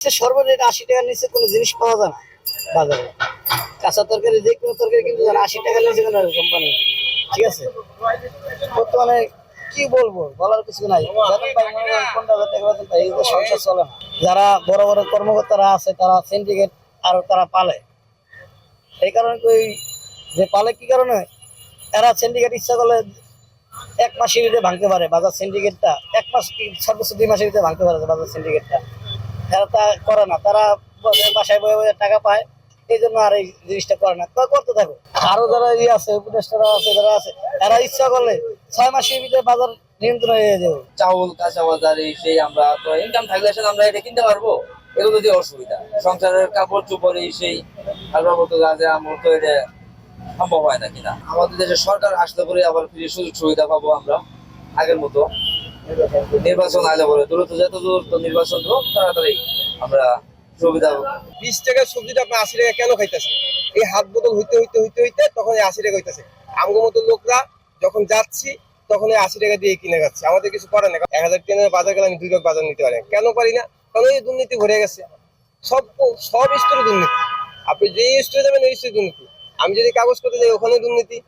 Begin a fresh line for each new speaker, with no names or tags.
সর্বনিম্ন ৮০ টাকার নিচে কোনো জিনিস পাওয়া যায় না বাজারে। কাঁচা তরকারি যে কোনো তরকারি কিন্তু ৮০ টাকার নিচে কোনো কোম্পানি, ঠিক আছে। বর্তমানে কি বলবো, বলার কিছু নাই। বেতন পাই মনে করেন 15,000 টাকা বেতন পাই, এই যে সংসার চলে না। যারা বড় বড় কর্মকর্তারা আছে তারা সিন্ডিকেট আর তারা পালে, এই কারণে ওই যে পালে কি কারণে এরা সিন্ডিকেট ইচ্ছা করলে 1 মাসের ভিতরে ভাঙতে পারে বাজার সিন্ডিকেটটা। 1 মাস কি সর্বোচ্চ 2 মাসের ভিতরে ভাঙতে পারে বাজার সিন্ডিকেটটা। তারা তা করে না, তারা বাসায় বয়ে বয়ে টাকা পায়, এই জন্য আর এই জিনিসটা করে না। করতে থাকো। আরো যারা আছে উপদেষ্টারা আছে, যারা আছে, এরা ইচ্ছা করলে 6 মাসের ভিতরে বাজার নিয়ন্ত্রণ হয়ে যাবে।
চাউল কাঁচা বাজার সেই আমরা তো ইনকাম থাকলে আমরা এটা কিনতে পারবো, এগুলো যদি অসুবিধা। সংসারের কাপড় চোপড় সেই মতো আমার তো এটা সম্ভব হয় না কিনা। আমাদের দেশের সরকার আসলে করে আবার ফিরে সুযোগ সুবিধা পাবো আমরা আগের মতো। নির্বাচন আলে বলে দ্রুত যত দ্রুত নির্বাচন হোক, তাড়াতাড়ি আমরা সুবিধা পাবো।
20 টাকার সবজিটা আপনি 80 টাকা কেন খাইতেছে? এই হাত বদল হইতে হইতে হইতে হইতে তখন 80 টাকা হইতেছে। আমগো মতো লোকরা যখন যাচ্ছি তখন 80 টাকা দিয়ে কিনে যাচ্ছে। আমাদের কিছু করে না। 1000 টাকা বাজার গেলে আমি 2 ভাগ বাজার নিতে পারি না। কেন পারি না? কারণ এই দুর্নীতি ভরে গেছে। সব স্তরে দুর্নীতি। আপনি যে স্তরে যাবেন ওই স্তরে দুর্নীতি। আমি যদি কাগজ করতে যাই ওখানে দুর্নীতি।